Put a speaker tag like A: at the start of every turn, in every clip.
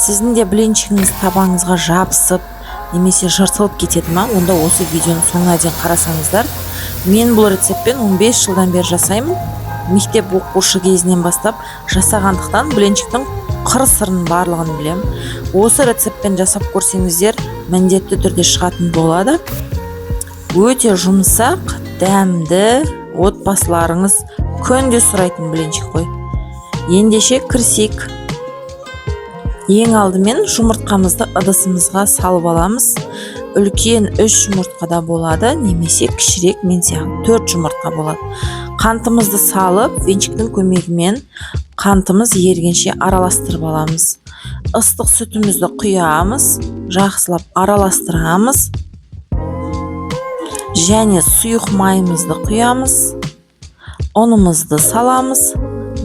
A: Сіздің де блинчигіңіз табаңызға жабысып немесе жыртылып кетеді ма? Онда осы видеоны соңына дейін қарасаңыздар. Мен бұл рецептпен 15 жылдан бері жасаймын. Мектеп оқушы кезінен бастап жасағандықтан блинчиктің қыр-сырын барлығын білем. Осы рецептпен жасап көрсеңіздер, міндетті түрде шығатын болады. Өте жұмсақ, дәмді, отбасыларыңыз күнде сұрайтын блинчик қой. Ендеше кірісейік. Ең алдымен жұмыртқамызды ыдысымызға салып аламыз. Үлкен 3 жұмыртқада болады, немесе кішірек мен сияқты 4 жұмыртқа болады. Қантымызды салып, венчиктің көмегімен қантымыз ергенше араластырып аламыз. Ыстық сүтімізді құямыз, жақсылап араластырамыз. Және сұйық майымызды құямыз. Ұнымызды саламыз,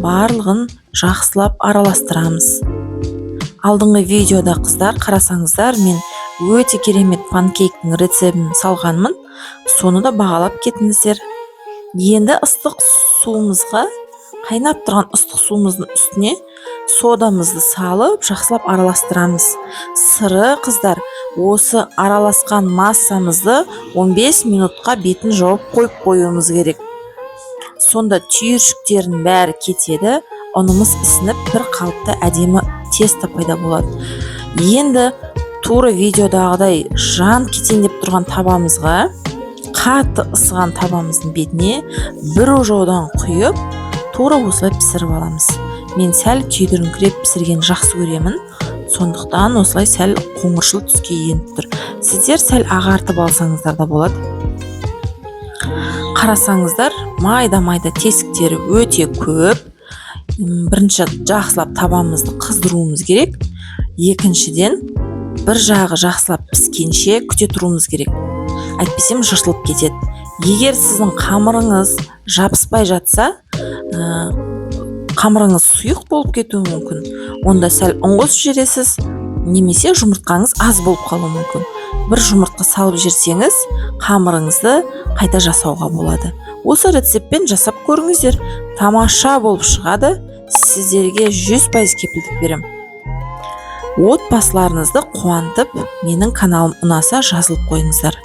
A: барлығын жақсылап араластырамыз. Алдыңғы видеода қыздар қарасаңыздар, мен өте керемет панкейктің рецептін салғанмын. Соны да бағалап кетіңіздер. Енді ыстық суымызға, қайнап тұрған ыстық суымыздың үстіне содамызды салып, жақсылап араластырамыз. Сыры қыздар, осы араласқан массамызды 15 минутқа бетін жауып қойып қоюымыз керек. Сонда түйіршіктердің бәрі кетеді, ұнымыз ісініп бір қалыпта әдемі тесто пайда болады. Енді тура видеодағыдай жан кетейін деп тұрған табамызға, қатты ысыған табамыздың бетіне бір ожаудан құйып, тура осылай пісіріп аламыз. Мен сәл күйдіріңкіреп пісірген жақсы көремін, сондықтан осылай сәл қоңыршыл түске еніп тұр. Сіздер сәл ағартып алсаңыздар да болады. Қарасаңыздар, майда-майда тесіктері өте көп. Бірінші жақсылап табамызды қыздыруымыз керек. Екіншіден, бір жағы жақсылап піскенше күте тұруымыз керек. Әйтпесем жыртылып кетеді. Егер сіздің қамырыңыз жабыспай жатса, қамырыңыз сұйық болып кетуі мүмкін. Онда сәл ұн қосып жібересіз, немесе жұмыртқаңыз аз болып қалуы мүмкін. Бір жұмыртқа салып жіберсеңіз, қамырыңызды қайта жасауға болады. Осы рецептпен жасап көріңіздер, тамаша болып шығады. Сіздерге 100% кепілдік берем. Отбасыларыңызды қуантып, менің каналым ұнаса жазылып қойыңыздар.